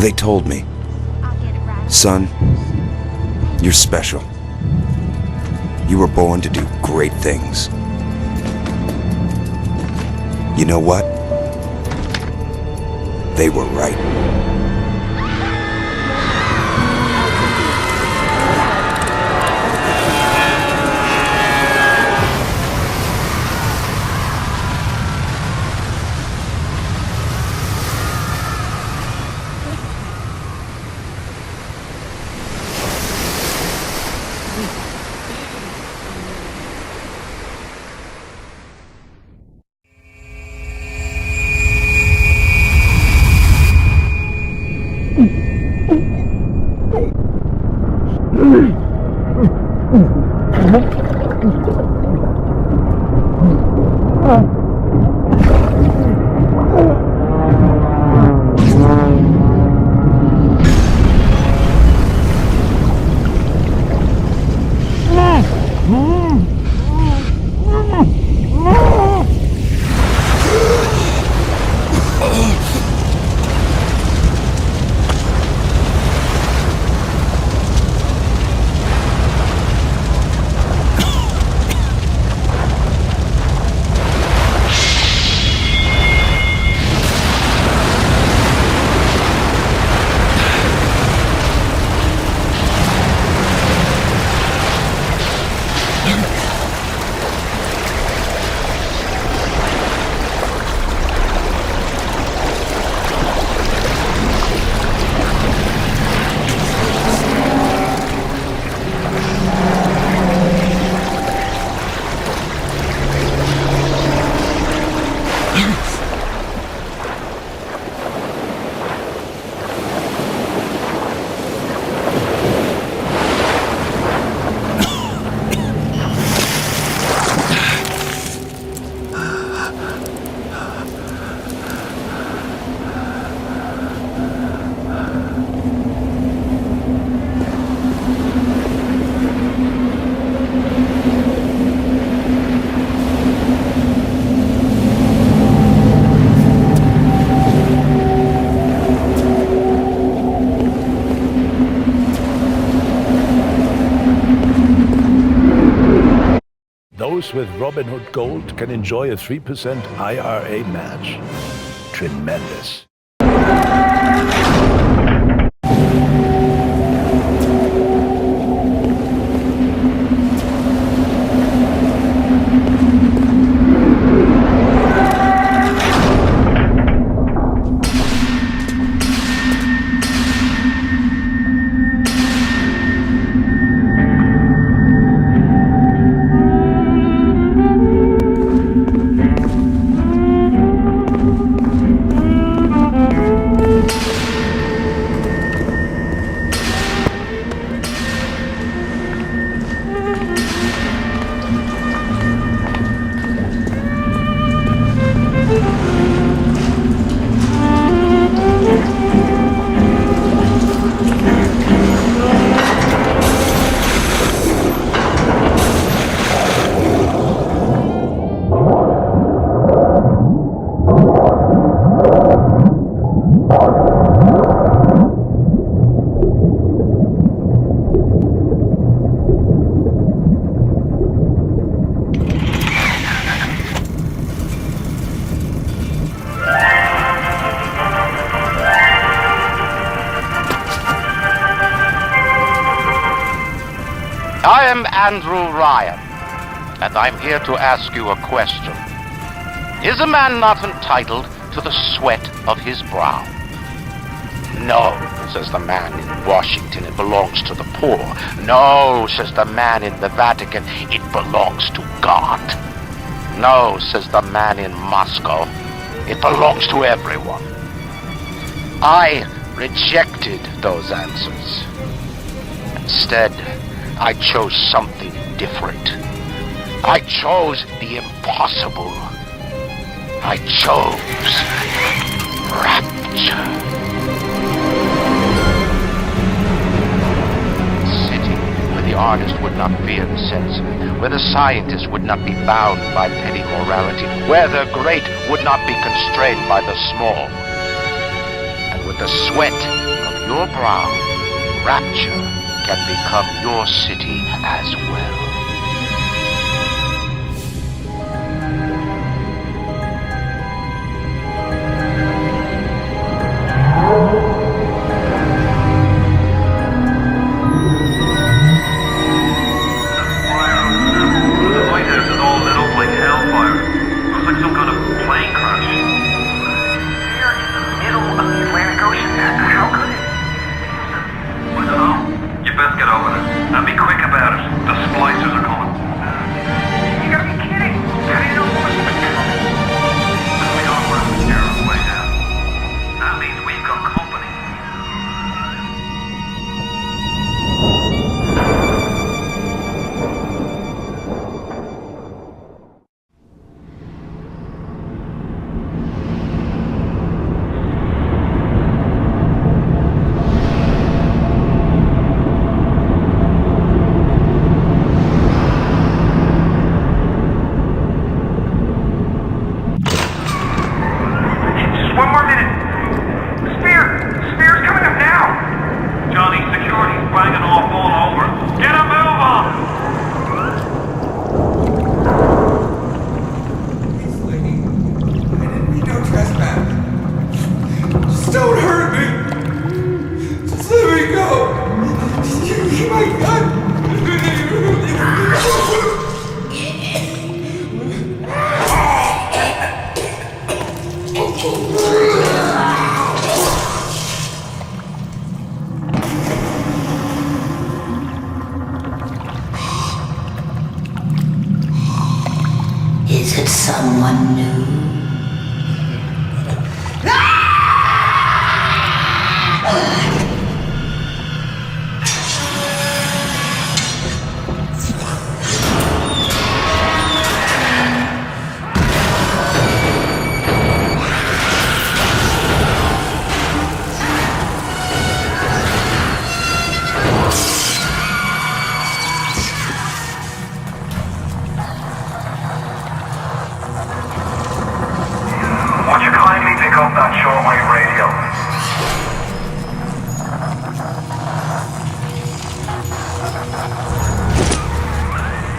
They told me, son, you're special. You were born to do great things. You know what? They were right. Those with Robinhood Gold can enjoy a 3% IRA match. Tremendous. I am Andrew Ryan, and I'm here to ask you a question. Is a man not entitled to the sweat of his brow? No, says the man in Washington, it belongs to the poor. No, says the man in the Vatican, it belongs to God. No, says the man in Moscow, it belongs to everyone. I rejected those answers. Instead, I chose something different. I chose the impossible. I chose rapture. Sitting where the artist would not fear the censor, where the scientist would not be bound by petty morality, where the great would not be constrained by the small, and with the sweat your brow, Rapture can become your city as well. Is it someone new?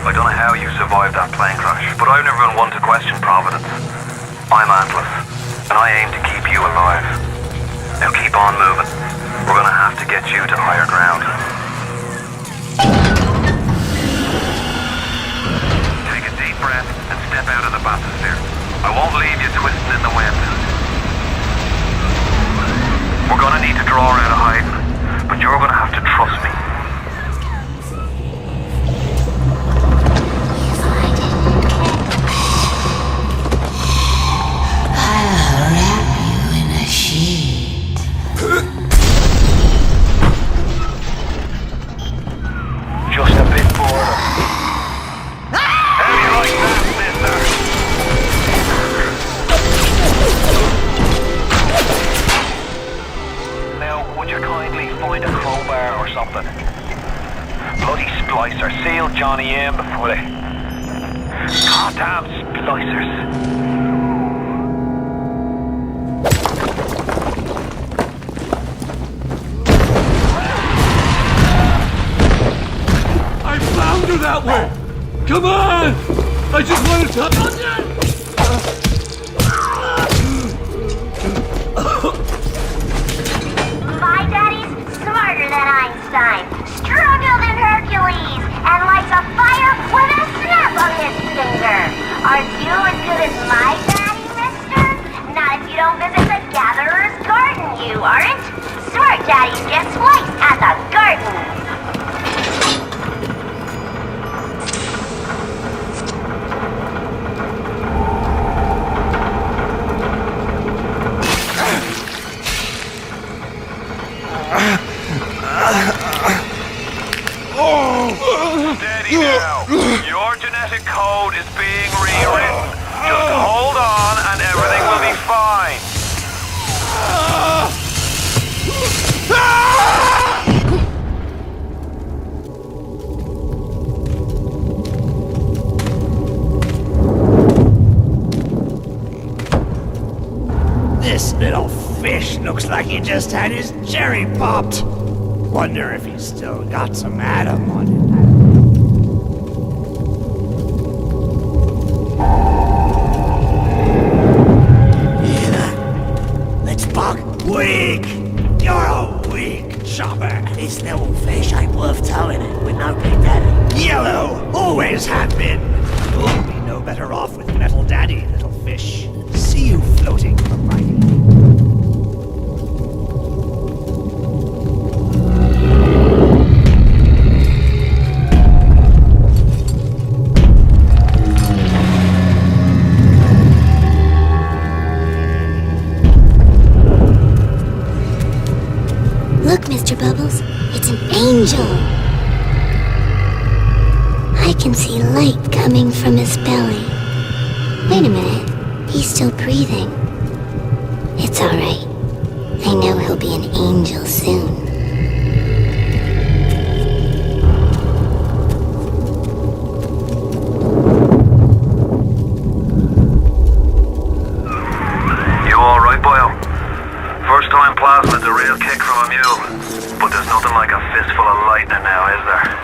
I don't know how you survived that plane crash, but I've never been one to question Providence. I'm Atlas, and I aim to keep you alive. Now keep on moving. We're gonna have to get you to higher ground. Take a deep breath and step out of the bathysphere. I won't leave you twisting in the wind. We're gonna need to draw out of hiding, but you're gonna have to trust me. Just a bit bored. How do you like that, mister? Now, would you kindly find a crowbar or something? Bloody splicer, seal Johnny in before they... Goddamn splicers. That way! Come on! I just want to touch My daddy's smarter than Einstein, stronger than Hercules, and lights a fire with a snap of his finger. Aren't you as good as my daddy, mister? Not if you don't visit the Gatherer's Garden, you aren't. Smart daddies get sliced at the garden. Steady now. Your genetic code is being rewritten. Just hold on and everything will be fine. this little fish looks like he just had his cherry popped. Wonder if he's still got some Adam on him. Let's buck. Weak! You're a weak chopper. This little fish ain't worth towing it with no big daddy. Yellow! Always have been. You'll be no better off with metal daddy, little fish. See you floating from my head. Look, Mr. Bubbles, it's an angel. I can see light coming from his belly. Wait a minute, he's still breathing. It's alright. I know he'll be an angel soon. You alright, boyo? First time plasma's a real kick from a mule. But there's nothing like a fistful of lightning now, is there?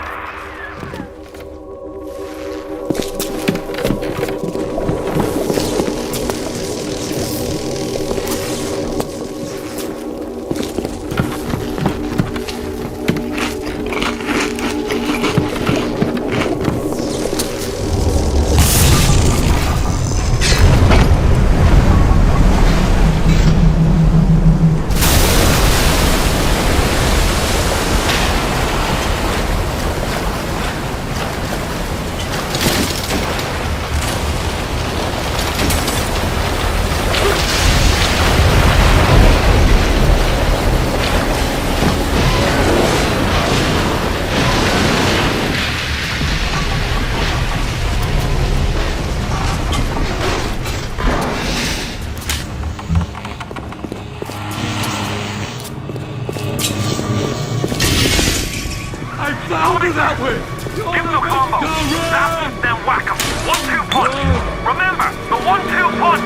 That way! Give him the combo. Snap him, then whack him. 1-2 punch. Remember, the 1-2 punch.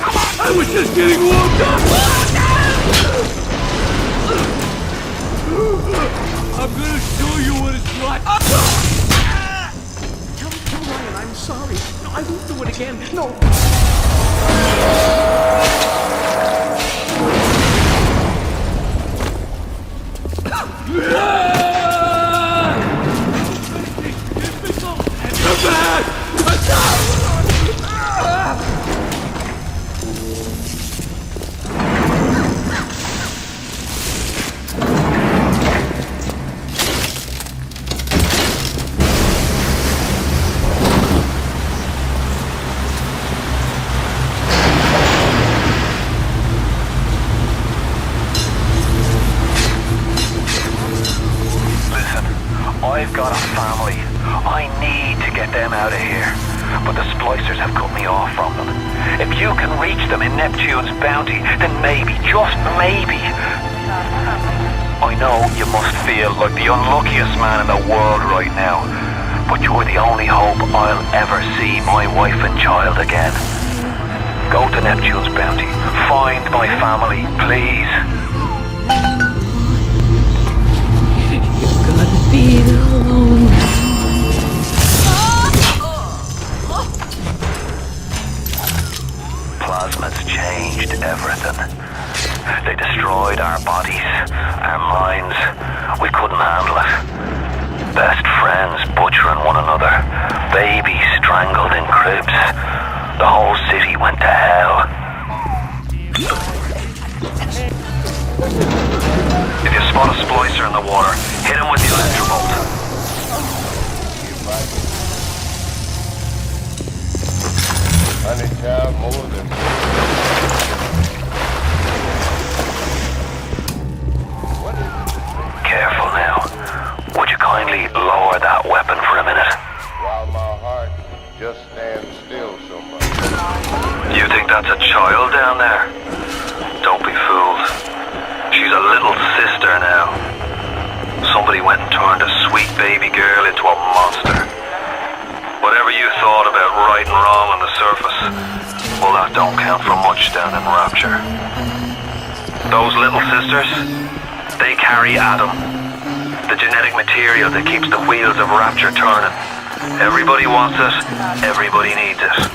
Come on! I was just getting warmed up! I'm gonna show you what it's like. Tell Ryan I'm sorry. No, I won't do it again. No. I've got a family. I need to get them out of here. But the splicers have cut me off from them. If you can reach them in Neptune's bounty, then maybe, just maybe. I know you must feel like the unluckiest man in the world right now. But you're the only hope I'll ever see my wife and child again. Go to Neptune's bounty. Find my family, please. Be alone. Plasma's changed everything. They destroyed our bodies, our minds. We couldn't handle it. Best friends butchering one another. Babies strangled in cribs. The whole city went to hell. If you spot a splicer in the water, hit him with the electrobolt. Honey child, more than... Careful now. Would you kindly lower that weapon for a minute? While my heart just stands still so much. You think that's a child down there? Don't be fooled. She's a little sister now. Somebody went and turned a sweet baby girl into a monster. Whatever you thought about right and wrong on the surface, surface. Well, that don't count for much down in Rapture. Those little sisters, they carry Adam, the genetic material that keeps the wheels of Rapture turning. Everybody wants it, everybody needs it.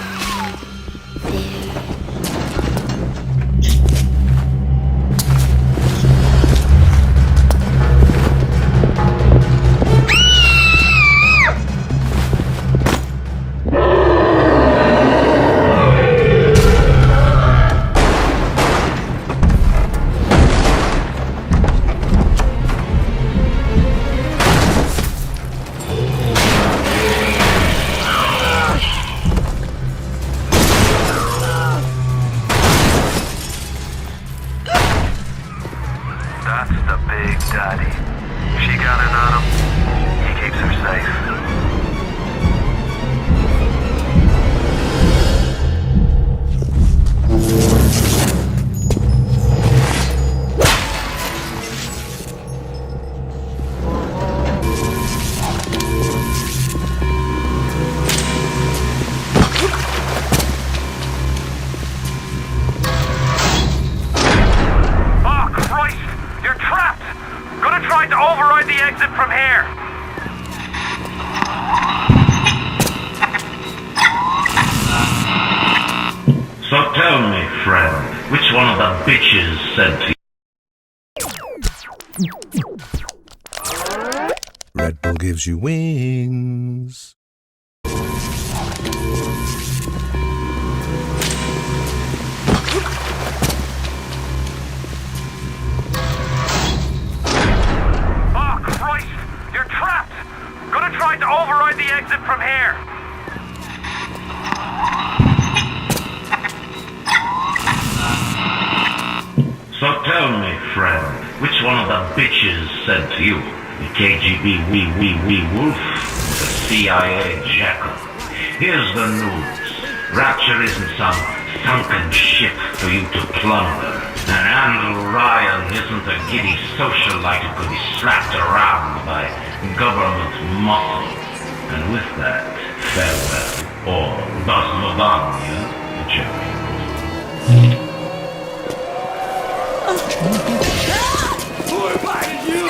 That's the big daddy. She got it on him. He keeps her safe. So tell me, friend, which one of the bitches sent you? Red Bull gives you wings. Oh, Christ! You're trapped! Gonna try to override the exit from here! So tell me, friend, which one of the bitches sent you? The KGB wee wolf? The CIA jackal? Here's the news. Rapture isn't some sunken ship for you to plunder. And Andrew Ryan isn't a giddy socialite who could be slapped around by government muscle. And with that, farewell. Or Basmobania, Jerry. Who invited you?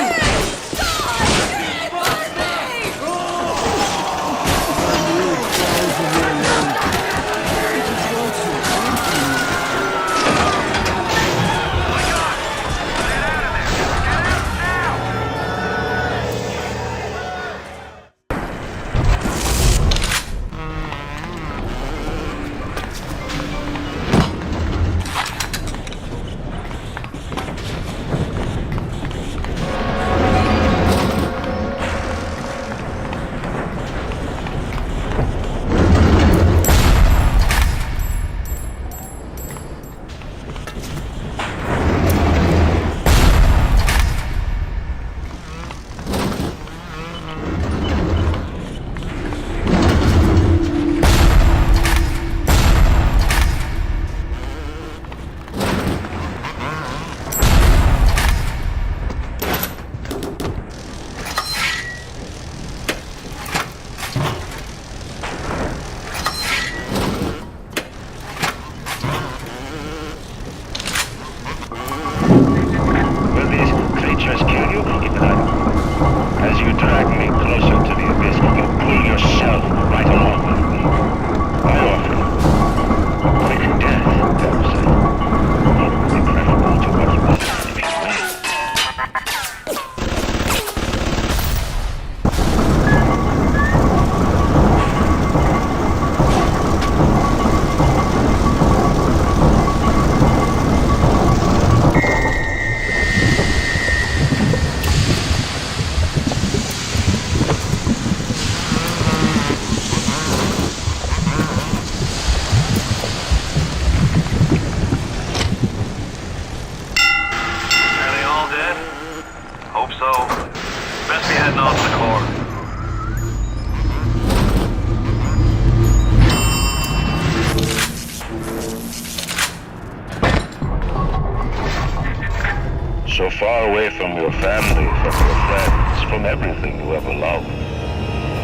So far away from your family, from your friends, from everything you ever loved.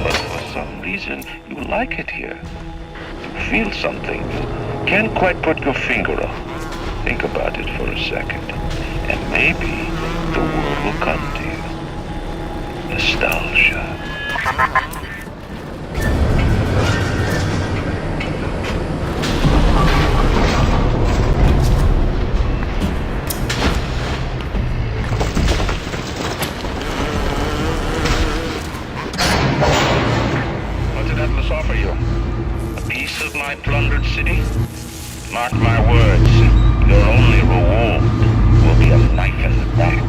But for some reason, you like it here. feel something you can't quite put your finger on. Think about it for a second, and maybe the word will come to you. Nostalgia. What did Atlas offer you? A piece of my plundered city? Mark my words, your only reward will be a knife in the back.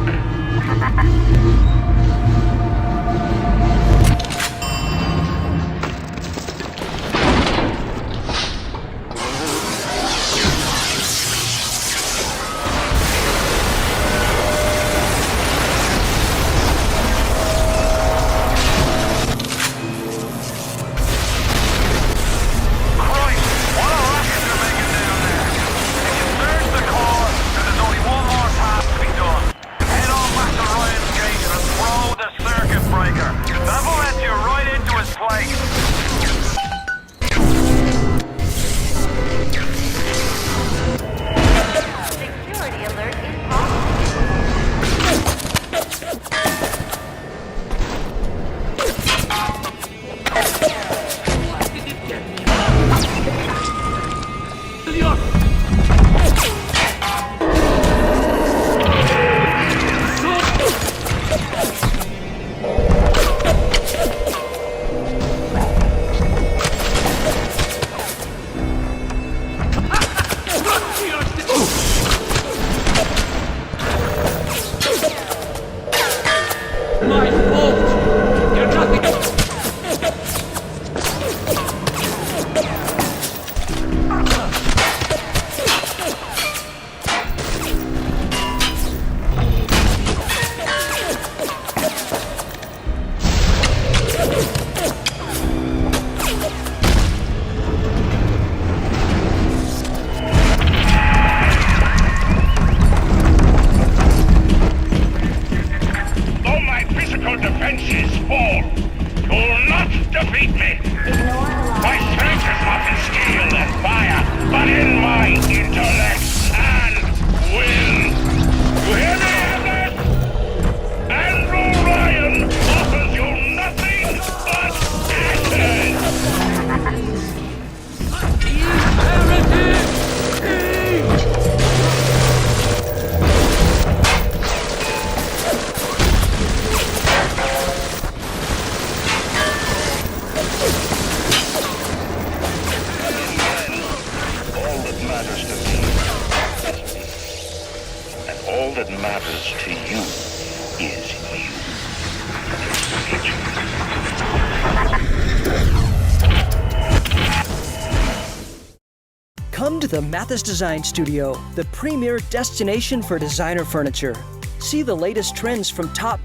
Come to the Mathis Design Studio, the premier destination for designer furniture. See the latest trends from top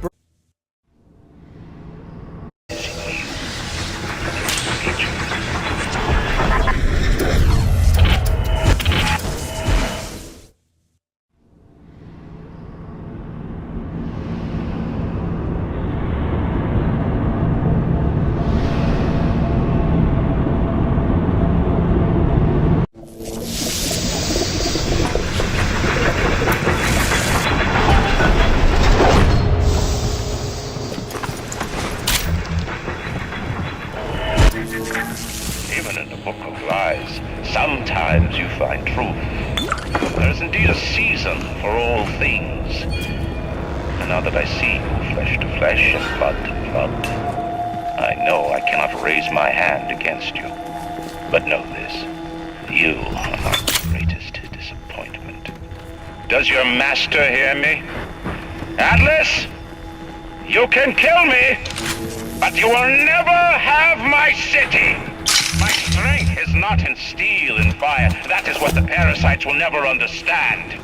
Sometimes you find truth. There is indeed a season for all things. And now that I see you flesh to flesh and blood to blood, I know I cannot raise my hand against you. But know this, you are my greatest disappointment. Does your master hear me? Atlas, you can kill me, but you will never have my city. My strength is not in steel and fire. That is what the parasites will never understand.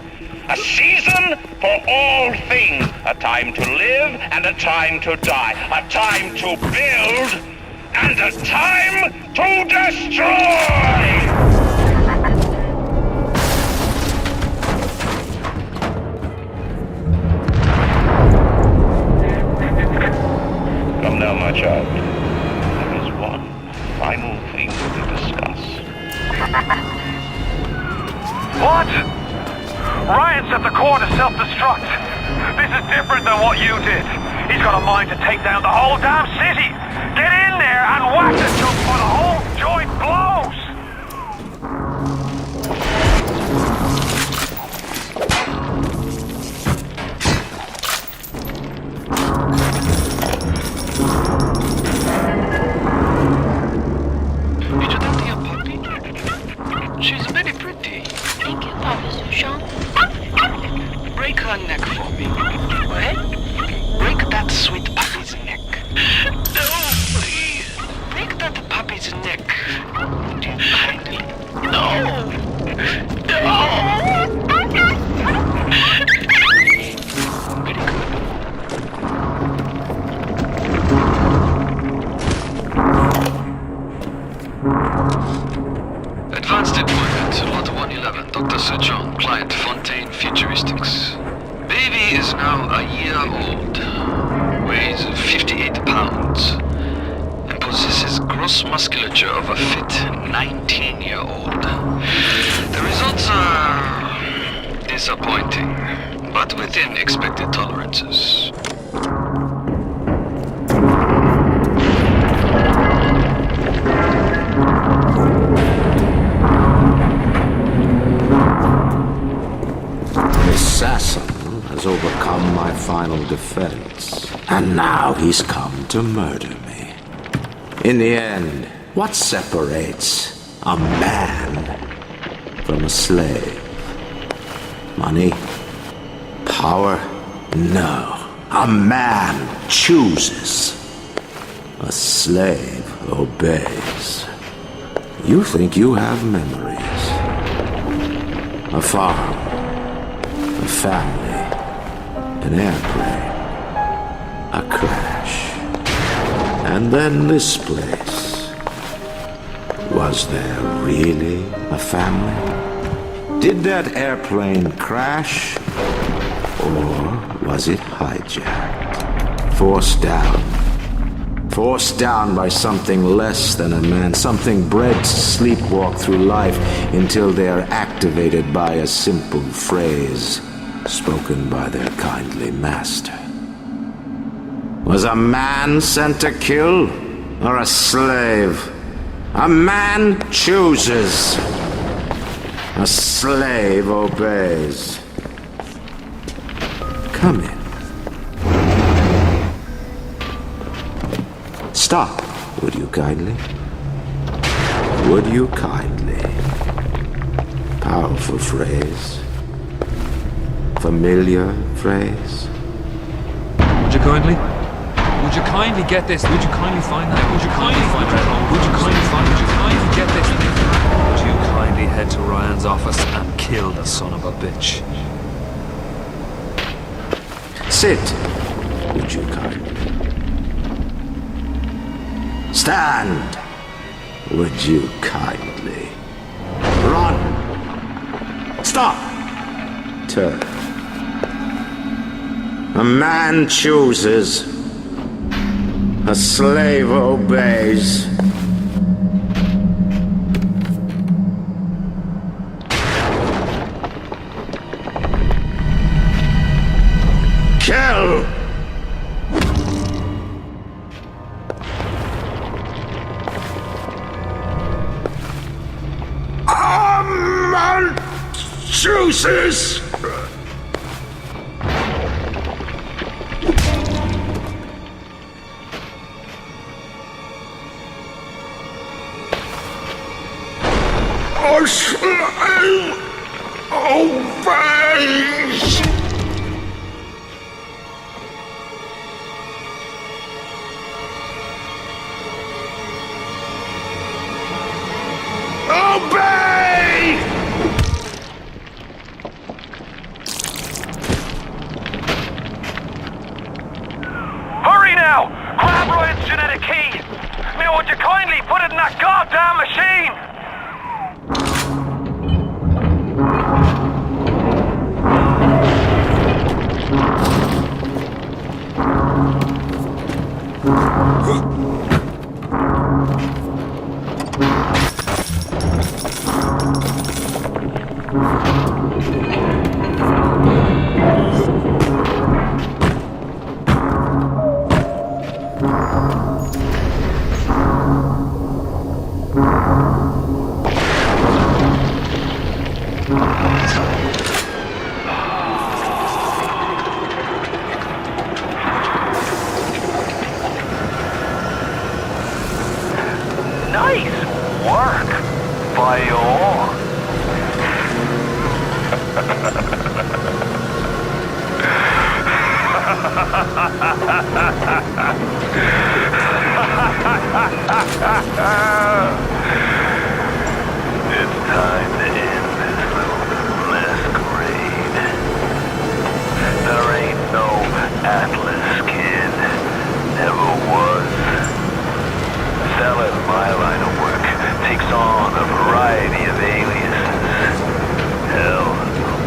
A season for all things. A time to live and a time to die. A time to build and a time to destroy! Come now, my child. There is one final thing to discuss. What? Ryan set the core to self-destruct. This is different than what you did. He's got a mind to take down the whole damn city. Get in there and whack the junk for the whole joint blows. Did you talk to your puppy? She's very pretty. Thank you, Papa Sushon. Break her neck for me. What? Break that sweet puppy's neck. No, please. Break that puppy's neck. Would you kindly? No. No. Very good. Advanced deployment, Lot 111, Dr. Suchong, client Fontaine Futuristics. Baby is now a year old, weighs 58 pounds, and possesses gross musculature of a fit 19-year-old. The results are disappointing, but within expected tolerances. Assassin has overcome my final defense, and now he's come to murder me. In the end, what separates a man from a slave? Money? Power? No. A man chooses. A slave obeys. You think you have memories. A farm. A family, an airplane, a crash, and then this place. Was there really a family? Did that airplane crash, or was it hijacked? Forced down by something less than a man, something bred to sleepwalk through life until they are activated by a simple phrase spoken by their kindly master. Was a man sent to kill, or a slave? A man chooses. A slave obeys. Come in. Stop, would you kindly? Would you kindly? Powerful phrase. Familiar phrase. Would you kindly? Would you kindly get this? Would you kindly find that? Would you kindly find that? Would you kindly find? Would you kindly get this? Would you kindly head to Ryan's office and kill the son of a bitch? Sit, would you kindly? Stand, would you kindly? Run! Stop! Turn. A man chooses. A slave obeys. Kill! A man chooses. A slave obeys. Obey! Hurry now! Grab Ryan's genetic key! Now would you kindly put it in that goddamn machine? Nice work by all. It's time to end this little masquerade. There ain't no Atlas kid. Never was. Fella in my line of work takes on a variety of aliases. Hell,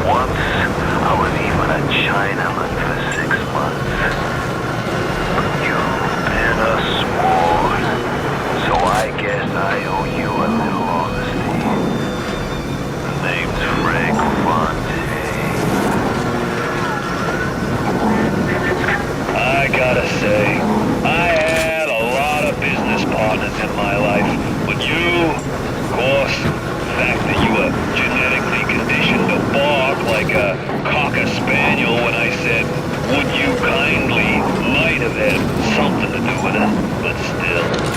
once I was even a Chinaman for 6 months. But you've been a sworn, so I guess I owe you a little honesty. The name's Frank Fonte. I gotta say, I had a lot of business partners in my life, but you, of course, the fact that you were genetically conditioned to bark like a cocker spaniel when I said, would you kindly, might have had something to do with it, but still.